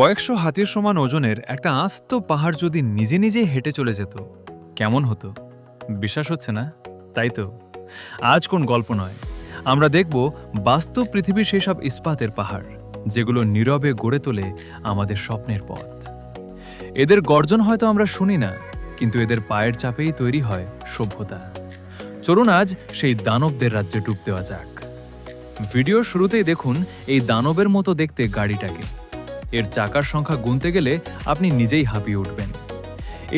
কয়েকশো হাতির সমান ওজনের একটা আস্ত পাহাড় যদি নিজে নিজেই হেঁটে চলে যেত কেমন হতো? বিশ্বাস হচ্ছে না? তাই তো আজ কোন গল্প নয়, আমরা দেখব বাস্তব পৃথিবীর সেই সব ইস্পাতের পাহাড় যেগুলো নীরবে গড়ে তোলে আমাদের স্বপ্নের পথ। এদের গর্জন হয়তো আমরা শুনি না, কিন্তু এদের পায়ের চাপেই তৈরি হয় সভ্যতা। চলুন আজ সেই দানবদের রাজ্যে ডুব দেওয়া যাক। ভিডিওর শুরুতেই দেখুন এই দানবের মতো দেখতে গাড়িটাকে। এর চাকার সংখ্যা গুনতে গেলে আপনি নিজেই হাঁপিয়ে উঠবেন।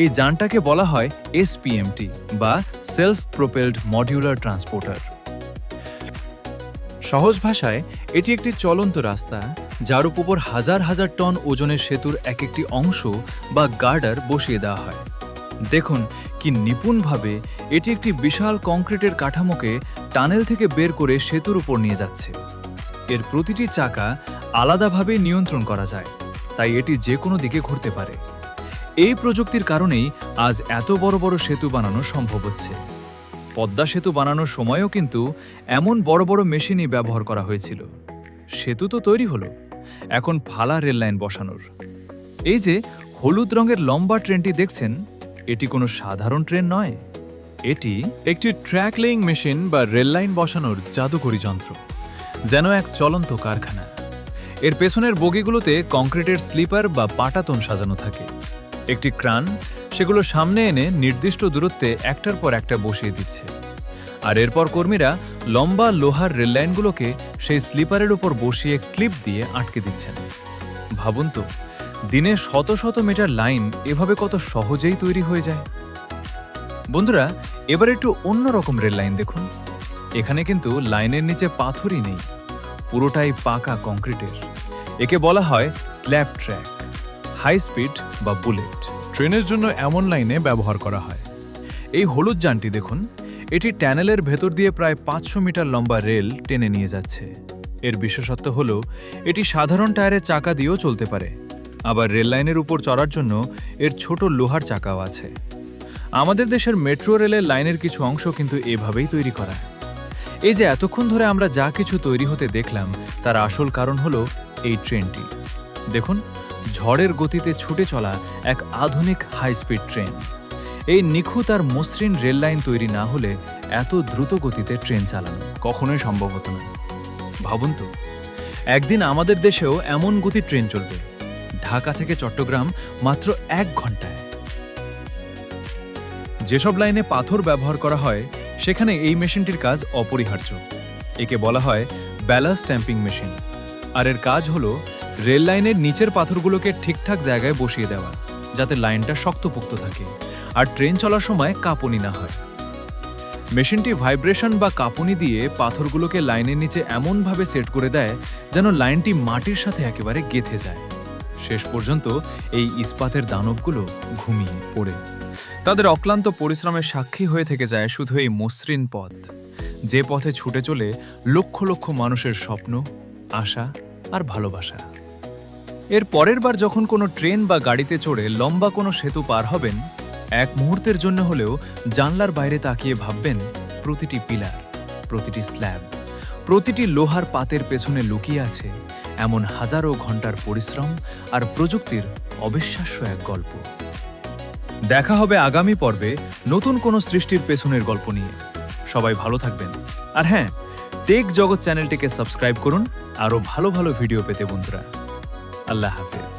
এই যানটাকে বলা হয় এসপিএমটি বা সেলফ প্রোপেলড মডিউলার ট্রান্সপোর্টার। সহজ ভাষায় এটি একটি চলন্ত রাস্তা যার উপর হাজার হাজার টন ওজনের সেতুর এক একটি অংশ বা গার্ডার বসিয়ে দেওয়া হয়। দেখুন কি নিপুণভাবে এটি একটি বিশাল কংক্রিটের কাঠামোকে টানেল থেকে বের করে সেতুর উপর নিয়ে যাচ্ছে। এর প্রতিটি চাকা আলাদাভাবে নিয়ন্ত্রণ করা যায়, তাই এটি যে কোনো দিকে ঘুরতে পারে। এই প্রযুক্তির কারণেই আজ এত বড় বড় সেতু বানানো সম্ভব হচ্ছে। পদ্মা সেতু বানানোর সময়ও কিন্তু এমন বড় বড় মেশিনই ব্যবহার করা হয়েছিল। সেতু তো তৈরি হলো, এখন ফালা রেললাইন বসানোর। এই যে হলুদ রঙের লম্বা ট্রেনটি দেখছেন, এটি কোনো সাধারণ ট্রেন নয়, এটি একটি ট্র্যাক লেইং মেশিন বা রেললাইন বসানোর জাদুকরী যন্ত্র, যেন এক চলন্ত কারখানা। এর পেছনের বগিগুলোতে কংক্রিটের স্লিপার বা পাটাতন সাজানো থাকে। একটি ক্রান সেগুলো সামনে এনে নির্দিষ্ট দূরত্বে একটার পর একটা বসিয়ে দিচ্ছে, আর এরপর কর্মীরা লম্বা লোহার রেললাইনগুলোকে সেই স্লিপারের উপর বসিয়ে ক্লিপ দিয়ে আটকে দিচ্ছেন। ভাবুন তো, দিনে শত শত মিটার লাইন এভাবে কত সহজেই তৈরি হয়ে যায়। বন্ধুরা, এবার একটু অন্যরকম রেললাইন দেখুন। এখানে কিন্তু লাইনের নিচে পাথরই নেই, পুরোটাই পাকা কংক্রিটের। একে বলা হয় স্ল্যাব ট্র্যাক, হাই স্পিড বা বুলেট ট্রেনের জন্য এমন লাইনে ব্যবহার করা হয়। এই হলুদ যানটি দেখুন, এটি ট্যানেলের ভেতর দিয়ে প্রায় 500 মিটার লম্বা রেল টেনে নিয়ে যাচ্ছে। এর বিশেষত্ব হল এটি সাধারণ টায়ারের চাকা দিয়েও চলতে পারে, আবার রেল লাইনের উপর চড়ার জন্য এর ছোট লোহার চাকাও আছে। আমাদের দেশের মেট্রো রেলের লাইনের কিছু অংশ কিন্তু এভাবেই তৈরি করা। এই যে এতক্ষণ ধরে আমরা যা কিছু তৈরি হতে দেখলাম, তার আসল কারণ হলো এই ট্রেনটি। দেখুন, ঝড়ের গতিতে ছুটে চলা এক আধুনিক হাই স্পিড ট্রেন। এই নিখুঁত আর মসৃণ রেল লাইন তৈরি না হলে এত দ্রুত গতিতে ট্রেন চালানো কখনোই সম্ভব হতো না। ভাবুন তো, একদিন আমাদের দেশেও এমন গতির ট্রেন চলবে, ঢাকা থেকে চট্টগ্রাম মাত্র 1 ঘন্টায়। যেসব লাইনে পাথর ব্যবহার করা হয় সেখানে এই মেশিনটির কাজ অপরিহার্য। একে বলা হয় ব্যালাস্ট স্ট্যাম্পিং মেশিন, আর এর কাজ হলো রেল লাইনের নিচের পাথরগুলোকে ঠিকঠাক জায়গায় বসিয়ে দেওয়া, যাতে লাইনটা শক্তপোক্ত থাকে আর ট্রেন চলার সময় কাঁপুনি না হয়। মেশিনটি ভাইব্রেশন বা কাঁপুনি দিয়ে পাথরগুলোকে লাইনের নিচে এমনভাবে সেট করে দেয় যেন লাইনটি মাটির সাথে একেবারে গেঁথে যায়। শেষ পর্যন্ত এই ইস্পাতের দানবগুলো ঘুমিয়ে পড়ে তাদের অক্লান্ত পরিশ্রমের সাক্ষী হয়ে থেকে যায় শুধু এই মসৃণ পথ, যে পথে ছুটে চলে লক্ষ লক্ষ মানুষের স্বপ্ন, আশা আর ভালোবাসা। এর পরের বার যখন কোনো ট্রেন বা গাড়িতে চড়ে লম্বা কোনো সেতু পার হবেন, এক মুহূর্তের জন্য হলেও জানলার বাইরে তাকিয়ে ভাববেন, প্রতিটি পিলার, প্রতিটি স্ল্যাব, প্রতিটি লোহার পাতের পেছনে লুকিয়ে আছে এমন হাজারো ঘন্টার পরিশ্রম আর প্রযুক্তির অবিশ্বাস্য এক গল্প। দেখা হবে আগামী পর্বে নতুন কোনো সৃষ্টির পেছনের গল্প নিয়ে। সবাই ভালো থাকবেন, আর হ্যাঁ, টেক জগৎ চ্যানেলটিকে সাবস্ক্রাইব করুন আরও ভালো ভালো ভিডিও পেতে বন্ধুরা। আল্লাহ হাফেজ।